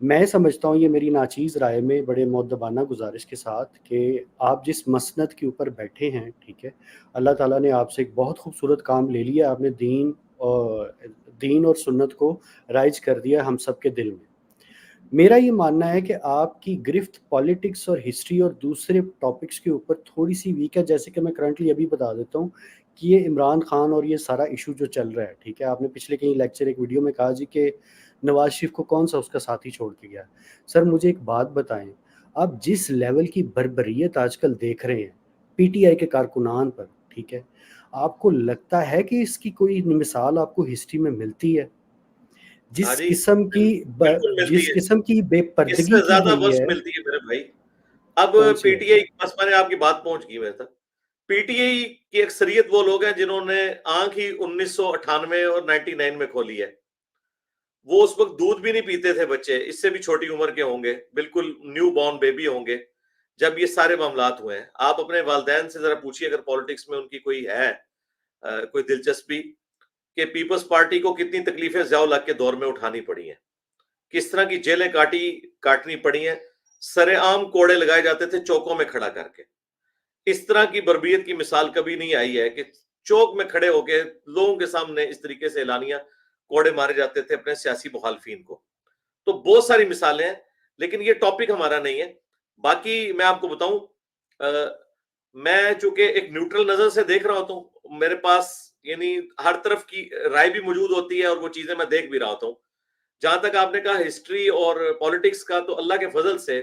میں سمجھتا ہوں، یہ میری ناچیز رائے میں بڑے مؤدبانہ گزارش کے ساتھ، کہ آپ جس مسند کے اوپر بیٹھے ہیں، ٹھیک ہے، اللہ تعالیٰ نے آپ سے ایک بہت خوبصورت کام لے لیا، آپ نے دین اور سنت کو رائج کر دیا ہم سب کے دل میں۔ میرا یہ ماننا ہے کہ آپ کی گرفت پالیٹکس اور ہسٹری اور دوسرے ٹاپکس کے اوپر تھوڑی سی ویک ہے، جیسے کہ میں کرنٹلی ابھی بتا دیتا ہوں کہ یہ عمران خان اور یہ سارا ایشو جو چل رہا ہے، ٹھیک ہے، آپ نے پچھلے کئی لیکچر ایک ویڈیو میں کہا جی کہ نواز شریف کو کون سا اس کا ساتھی چھوڑ کے گیا۔ سر مجھے ایک بات بتائیں، آپ جس لیول کی بربریت آج کل دیکھ رہے ہیں پی ٹی آئی کے کارکنان پر، ٹھیک ہے، آپ کو لگتا ہے کہ اس کی کوئی مثال آپ کو ہسٹری میں ملتی ہے؟ ہاں جس جی، قسم کی بالکل ملتی جس ہے، قسم کی بے اس پردگی سے کی زیادہ گئی ورس ہے۔ ملتی ہے میرے بھائی۔ اب کون سی پی ہے؟ ٹی آئی، بس میں نے آپ کی بات پہنچ گئی میرے تک۔ پی ٹی آئی کی اکثریت وہ لوگ ہیں جنہوں نے آنکھ ہی 1998 اور 99 میں کھولی ہے۔ وہ اس وقت دودھ بھی نہیں پیتے تھے بچے، اس سے بھی چھوٹی عمر کے ہوں گے، بالکل نیو بورن بیبی ہوں گے جب یہ سارے معاملات ہوئے ہیں۔ آپ اپنے والدین سے ذرا پوچھیے اگر پالیٹکس میں ان کی کوئی ہے کوئی دلچسپی، کہ پیپلز پارٹی کو کتنی تکلیفیں ضیاء الحق کے دور میں اٹھانی پڑی ہیں، کس طرح کی جیلیں کاٹنی پڑی ہیں، سر عام کوڑے لگائے جاتے تھے چوکوں میں کھڑا کر کے۔ اس طرح کی بربریت کی مثال کبھی نہیں آئی ہے کہ چوک میں کھڑے ہو کے لوگوں کے سامنے اس طریقے سے اعلانیہ کوڑے مارے جاتے تھے اپنے سیاسی مخالفین کو۔ تو بہت ساری مثالیں ہیں، لیکن یہ ٹاپک ہمارا نہیں ہے۔ باقی میں آپ کو بتاؤں، میں چونکہ ایک نیوٹرل نظر سے دیکھ رہا ہوتا ہوں، میرے پاس یعنی ہر طرف کی رائے بھی موجود ہوتی ہے اور وہ چیزیں میں دیکھ بھی رہا ہوتا ہوں۔ جہاں تک آپ نے کہا ہسٹری اور پالیٹکس کا، تو اللہ کے فضل سے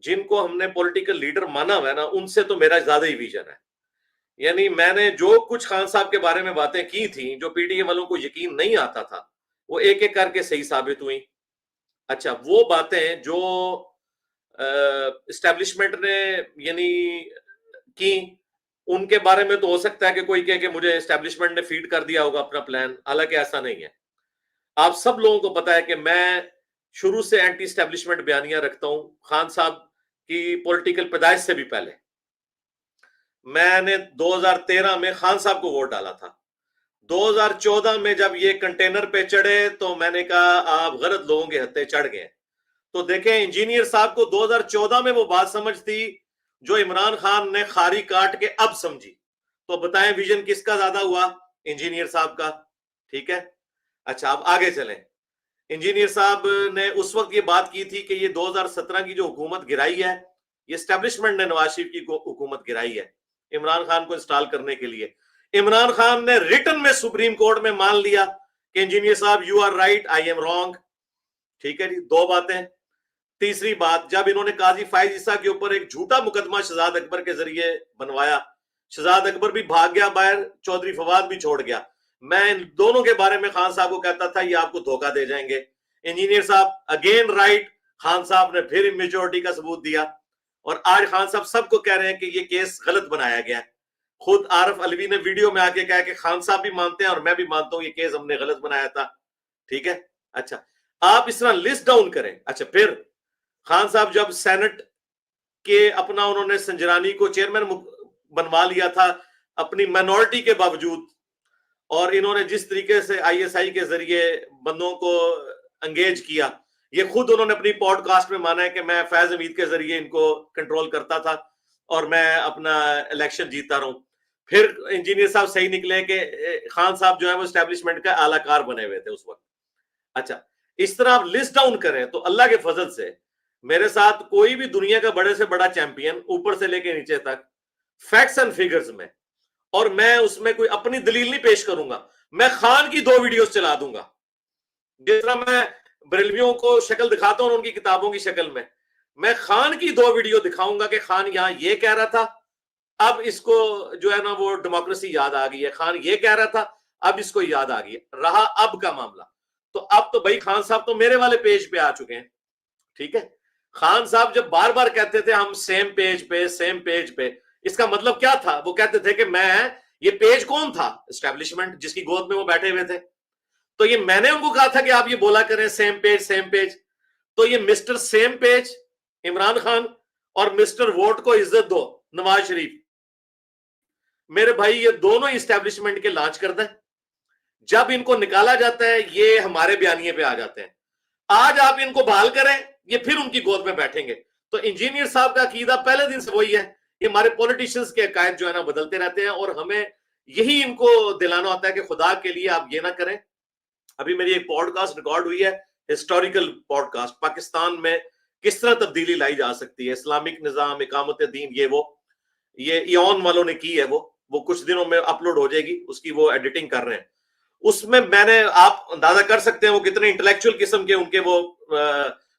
جن کو ہم نے پولیٹیکل لیڈر مانا ہوا ہے نا، ان سے تو میرا زیادہ ہی ویژن ہے۔ یعنی میں نے جو کچھ خان صاحب کے بارے میں باتیں کی تھیں جو پی ٹی اے والوں کو یقین نہیں آتا تھا، وہ ایک ایک کر کے صحیح ثابت ہوئی۔ اچھا، وہ باتیں جو اسٹیبلشمنٹ نے یعنی کی، ان کے بارے میں تو ہو سکتا ہے کہ کوئی کہے کہ مجھے اسٹیبلشمنٹ نے فیڈ کر دیا ہوگا اپنا پلان، حالانکہ ایسا نہیں ہے۔ آپ سب لوگوں کو پتا ہے کہ میں شروع سے اینٹی اسٹیبلشمنٹ بیانیاں رکھتا ہوں، خان صاحب کی پولیٹیکل پیدائش سے بھی پہلے۔ میں نے 2013 میں خان صاحب کو ووٹ ڈالا تھا۔ 2014 میں جب یہ کنٹینر پہ چڑھے تو میں نے کہا آپ غلط لوگوں کے ہتھے چڑھ گئے۔ تو دیکھیں انجینئر صاحب کو 2014 میں وہ بات سمجھ تھی جو عمران خان نے خاری کاٹ کے اب سمجھی۔ تو بتائیں ویژن کس کا زیادہ ہوا؟ انجینئر صاحب کا، ٹھیک ہے۔ اچھا اب آگے چلیں۔ انجینئر صاحب نے اس وقت یہ بات کی تھی کہ یہ 2017 کی جو حکومت گرائی ہے، یہ اسٹیبلشمنٹ نے نواز شریف کی حکومت گرائی ہے عمران خان کو انسٹال کرنے کے لیے۔ عمران خان نے ریٹن میں سپریم کورٹ میں مان لیا کہ انجینئر صاحب you are right, I am wrong, ٹھیک ہے جی۔ دو باتیں۔ تیسری بات، جب انہوں نے قاضی فائز عیسیٰ کے اوپر ایک جھوٹا مقدمہ شہزاد اکبر کے ذریعے بنوایا، شہزاد اکبر بھی بھاگ گیا باہر، چودھری فواد بھی چھوڑ گیا، میں ان دونوں کے بارے میں خان صاحب کو کہتا تھا یہ آپ کو دھوکہ دے جائیں گے۔ انجینئر صاحب اگین رائٹ، خان صاحب نے پھر میجورٹی کا ثبوت دیا، اور آج خان صاحب سب کو کہہ رہے ہیں کہ یہ کیس غلط بنایا گیا ہے۔ خود عارف علوی نے ویڈیو میں آ کے کہا کہ خان صاحب بھی مانتے ہیں اور میں بھی مانتا ہوں یہ کیس ہم نے غلط بنایا تھا، ٹھیک ہے۔ اچھا آپ اس طرح لسٹ ڈاؤن کریں۔ اچھا پھر خان صاحب جب سینٹ کے اپنا انہوں نے سنجرانی کو چیئرمین بنوا لیا تھا اپنی مائنورٹی کے باوجود، اور انہوں نے جس طریقے سے آئی ایس آئی کے ذریعے بندوں کو انگیج کیا، یہ خود انہوں نے اپنی پوڈ کاسٹ میں مانا ہے کہ میں فیض حمید کے ذریعے ان کو کنٹرول کرتا تھا اور میں اپنا الیکشن جیتا رہا ہوں۔ پھر انجینئر صاحب صحیح نکلے کہ خان صاحب جو ہے وہ اسٹیبلشمنٹ کا اعلی کار بنے ہوئے تھے اس وقت۔ اچھا اس طرح آپ لسٹ ڈاؤن کریں تو اللہ کے فضل سے میرے ساتھ کوئی بھی دنیا کا بڑے سے بڑا چیمپئن اوپر سے لے کے نیچے تک فیکٹس اینڈ فیگرز میں، اور میں اس میں کوئی اپنی دلیل نہیں پیش کروں گا، میں خان کی 2 ویڈیوز چلا دوں گا، جس طرح میں بریلویوں کو شکل دکھاتا ہوں ان کی کتابوں کی شکل میں خان کی 2 ویڈیو دکھاؤں گا کہ خان یہاں یہ کہہ رہا تھا، اب اس کو جو ہے نا وہ ڈیموکریسی یاد آ گئی ہے، خان یہ کہہ رہا تھا اب اس کو یاد آ گئی ہے، رہا اب کا معاملہ۔ تو اب تو بھائی خان صاحب تو میرے والے پیج پہ آ چکے ہیں، ٹھیک ہے۔ خان صاحب جب بار بار کہتے تھے ہم سیم پیج پہ، اس کا مطلب کیا تھا؟ وہ کہتے تھے کہ میں، یہ پیج کون تھا؟ اسٹیبلشمنٹ جس کی گود میں وہ بیٹھے ہوئے تھے۔ تو یہ میں نے ان کو کہا تھا کہ آپ یہ بولا کریں سیم پیج، تو یہ mister same page Imran Khan اور مسٹر ووٹ کو عزت دو نواز شریف، میرے بھائی یہ دونوں اسٹیبلشمنٹ کے لانچ کرتے ہیں۔ جب ان کو نکالا جاتا ہے یہ ہمارے بیانیے پہ آ جاتے ہیں۔ آج آپ ان کو بحال کریں یہ پھر ان کی گود میں بیٹھیں گے. تو انجینئر صاحب کا عقیدہ پہلے دن سے وہی ہے کہ ہمارے پولیٹیشینز کے عقائد جو ہے نا بدلتے رہتے ہیں, اور ہمیں یہی ان کو دلانا ہوتا ہے کہ خدا کے لیے آپ یہ نہ کریں. ابھی میری ایک پوڈ کاسٹ ریکارڈ ہوئی ہے, ہسٹوریکل پوڈ کاسٹ, پاکستان میں کس طرح تبدیلی لائی جا سکتی ہے, اسلامک نظام, اقامت دین, یہ ایون والوں نے کی ہے, وہ کچھ دنوں میں اپلوڈ ہو جائے گی, اس کی وہ ایڈیٹنگ کر رہے ہیں. اس میں نے, آپ اندازہ کر سکتے ہیں وہ کتنے انٹلیکچوئل قسم کے ان کے وہ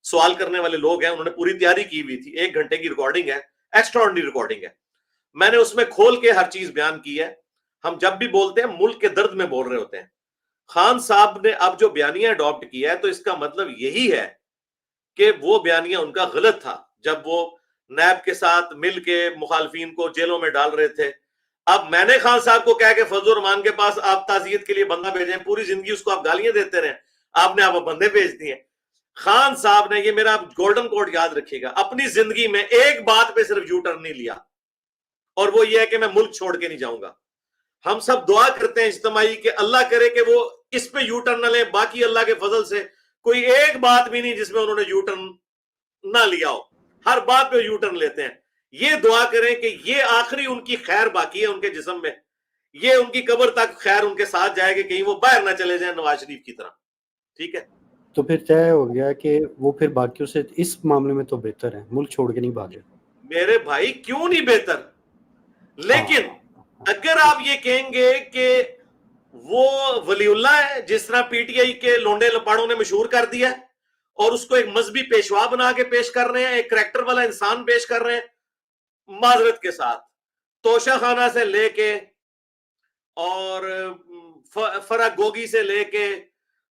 سوال کرنے والے لوگ ہیں, انہوں نے پوری تیاری کی ہوئی تھی, 1 گھنٹے کی ریکارڈنگ ہے, ایکسٹراڈنری ریکارڈنگ ہے. میں نے اس میں کھول کے ہر چیز بیان کی ہے. ہم جب بھی بولتے ہیں ملک کے درد میں بول رہے ہوتے ہیں. خان صاحب نے اب جو بیانیہ اڈاپٹ کیا ہے تو اس کا مطلب یہی ہے کہ وہ بیانیہ ان کا غلط تھا جب وہ نیب کے ساتھ مل کے مخالفین کو جیلوں میں ڈال رہے تھے. اب میں نے خان صاحب کو کہا کہ فضل الرحمان کے پاس آپ تعزیت کے لیے بندہ بھیجیں, پوری زندگی اس کو آپ گالیاں دیتے رہے, آپ نے آپ بندے بھیج دیے. خان صاحب نے, یہ میرا گولڈن کوڈ یاد رکھیے گا, اپنی زندگی میں ایک بات پہ صرف یو ٹرن نہیں لیا, اور وہ یہ ہے کہ میں ملک چھوڑ کے نہیں جاؤں گا. ہم سب دعا کرتے ہیں اجتماعی کہ اللہ کرے کہ وہ اس پہ یو ٹرن نہ لیں. باقی اللہ کے فضل سے کوئی ایک بات بھی نہیں جس میں انہوں نے یو ٹرن نہ لیا ہو, ہر بات پہ یو ٹرن لیتے ہیں. یہ دعا کریں کہ یہ آخری ان کی خیر باقی ہے ان کے جسم میں, یہ ان کی قبر تک خیر ان کے ساتھ جائے گی, کہیں وہ باہر نہ چلے جائیں نواز شریف کی طرح. ٹھیک ہے, تو پھر طے ہو گیا کہ وہ پھر باقیوں سے اس معاملے میں تو بہتر ہے, ملک چھوڑ کے نہیں بھاگے. میرے بھائی کیوں نہیں بہتر, لیکن اگر آپ یہ کہیں گے کہ وہ ولی اللہ ہے جس طرح پی ٹی آئی کے لونڈے لپاڑوں نے مشہور کر دیا ہے, اور اس کو ایک مذہبی پیشوا بنا کے پیش کر رہے ہیں, ایک کریکٹر والا انسان پیش کر رہے ہیں, معذرت کے ساتھ توشہ خانہ سے لے کے اور فرح گوگی سے لے کے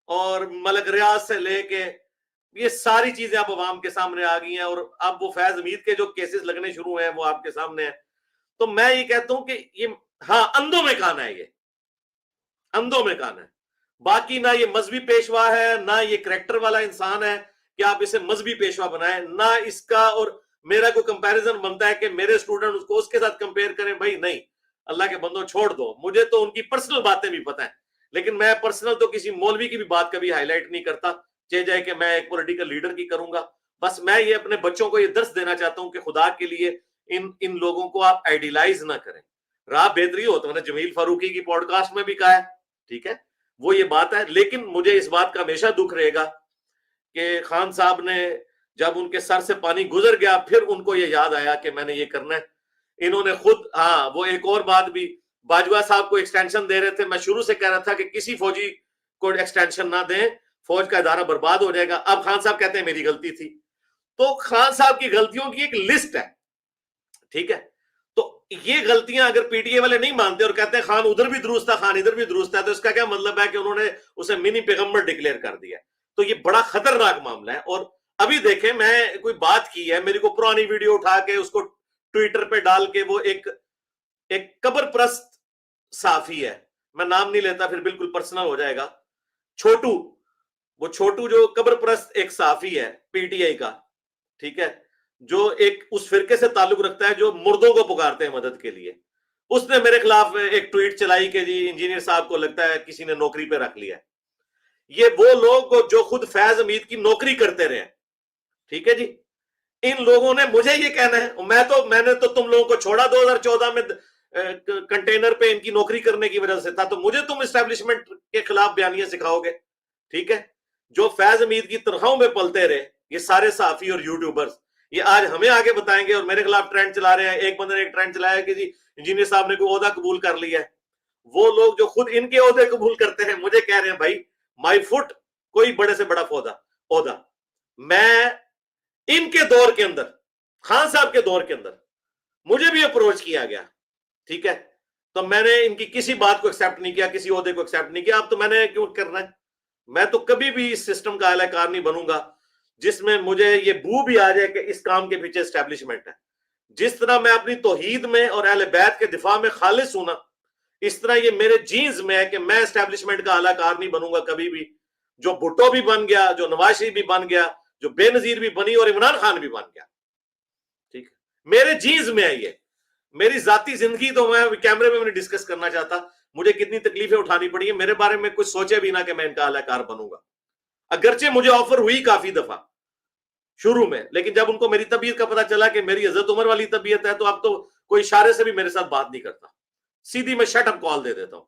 اور ملک ریاض سے لے کے یہ ساری چیزیں اب عوام کے سامنے آ گئی ہیں, اور اب وہ فیض حمید کے جو کیسز لگنے شروع ہوئے ہیں وہ آپ کے سامنے ہیں. تو میں یہ کہتا ہوں کہ یہ ہاں اندھوں میں کھانا ہے, یہ اندھوں میں کھانا ہے. باقی نہ یہ مذہبی پیشوا ہے نہ یہ کریکٹر والا انسان ہے کہ آپ اسے مذہبی پیشوا بنائیں, نہ اس کا اور میرا کوئی کمپیریزن بنتا ہے کہ میرے اسٹوڈنٹ اس کو اس کے ساتھ کمپیئر کریں. بھائی نہیں, اللہ کے بندوں چھوڑ دو, مجھے تو ان کی پرسنل باتیں بھی پتہ ہیں, لیکن میں پرسنل تو کسی مولوی کی بھی بات کبھی ہائی لائٹ نہیں کرتا, چاہے جائے کہ میں ایک پولیٹیکل لیڈر کی کروں گا. بس میں یہ اپنے بچوں کو یہ درس دینا چاہتا ہوں کہ خدا کے لیے ان لوگوں کو آپ آئیڈیلائز نہ کریں. راہ بہتری ہو تو میں نے جمیل فاروقی کی پوڈ کاسٹ میں بھی کہا ہے, ٹھیک ہے, وہ یہ بات ہے. لیکن مجھے اس بات کا ہمیشہ دکھ رہے گا کہ خان صاحب نے جب ان کے سر سے پانی گزر گیا پھر ان کو یہ یاد آیا کہ میں نے یہ کرنا ہے. انہوں نے خود, ہاں وہ ایک اور بات بھی, باجوہ صاحب کو ایکسٹینشن دے رہے تھے, میں شروع سے کہہ رہا تھا کہ کسی فوجی کو ایکسٹینشن نہ دیں, فوج کا ادارہ برباد ہو جائے گا. اب خان صاحب کہتے ہیں میری غلطی تھی. تو خان صاحب کی غلطیوں کی ایک لسٹ ہے, ٹھیک ہے. تو یہ غلطیاں اگر پی ٹی اے والے نہیں مانتے اور کہتے ہیں خان ادھر بھی درست تھا, خان ادھر بھی درست تھا, تو اس کا کیا مطلب ہے کہ انہوں نے اسے منی پیغمبر ڈکلیئر کر دیا. تو یہ بڑا خطرناک معاملہ ہے. اور ابھی دیکھیں, میں کوئی بات کی ہے, میری کو پرانی ویڈیو اٹھا کے اس کو ٹویٹر پہ ڈال کے, وہ ایک قبر پرست صحافی ہے, میں نام نہیں لیتا پھر بالکل پرسنل ہو جائے گا, چھوٹو, وہ چھوٹو جو قبر پرست ایک صحافی ہے پی ٹی آئی کا, ٹھیک ہے, جو ایک اس فرقے سے تعلق رکھتا ہے جو مردوں کو پکارتے ہیں مدد کے لیے, اس نے میرے خلاف ایک ٹویٹ چلائی کہ جی انجینئر صاحب کو لگتا ہے کسی نے نوکری پہ رکھ لیا. یہ وہ لوگ جو خود فیض حمید کی نوکری کرتے رہے, ٹھیک ہے جی, ان لوگوں نے مجھے یہ کہنا ہے, میں نے تو تم لوگوں کو چھوڑا 2014 میں کنٹینر پہ ان کی نوکری کرنے کی وجہ سے تھا, تو مجھے تم اسٹیبلشمنٹ کے خلاف بیانیاں سکھاؤ گے, ٹھیک ہے. جو فیض حمید کی تنخواہوں میں پلتے رہے یہ سارے صحافی اور یوٹیوبرز, یہ آج ہمیں آگے بتائیں گے اور میرے خلاف ٹرینڈ چلا رہے ہیں. ایک بندے نے ایک ٹرینڈ چلایا کہ جی انجینئر صاحب نے کوئی عہدہ قبول کر لیا ہے. وہ لوگ جو خود ان کے عہدے قبول کرتے ہیں مجھے کہہ رہے ہیں بھائی مائی فٹ کوئی بڑے سے بڑا عہدہ. میں ان کے دور کے اندر, خان صاحب کے دور کے اندر مجھے بھی اپروچ کیا گیا, ٹھیک ہے, تو میں نے ان کی کسی بات کو ایکسیپٹ نہیں کیا, کسی عہدے کو ایکسیپٹ نہیں کیا. اب تو میں نے کیوں کرنا ہے, میں تو کبھی بھی اس سسٹم کا اہل کار نہیں بنوں گا جس میں مجھے یہ بو بھی آ جائے کہ اس کام کے پیچھے اسٹیبلشمنٹ ہے. جس طرح میں اپنی توحید میں اور اہل بیت کے دفاع میں خالص ہوں نا, اس طرح یہ میرے جینز میں ہے کہ میں اسٹیبلشمنٹ کا اعلی کار نہیں بنوں گا کبھی بھی. جو بھٹو بھی بن گیا, جو نواز شریف بھی بن گیا, جو بے نظیر بھی بنی اور عمران خان بھی بن گیا, ٹھیک ہے, میرے جینز میں ہے یہ. میری ذاتی زندگی تو میں کیمرے میں نہیں ڈسکس کرنا چاہتا, مجھے کتنی تکلیفیں اٹھانی پڑی ہیں, میرے بارے میں کچھ سوچے بھی نہ کہ میں ان کا اعلی کار بنوں گا. اگرچہ مجھے آفر ہوئی کافی دفعہ شروع میں، لیکن جب ان کو میری طبیعت کا پتا چلا کہ میری حضرت عمر والی طبیعت ہے تو اب تو کوئی اشارے سے بھی میرے ساتھ بات نہیں کرتا، سیدھی میں شٹ اپ کال دے دیتا ہوں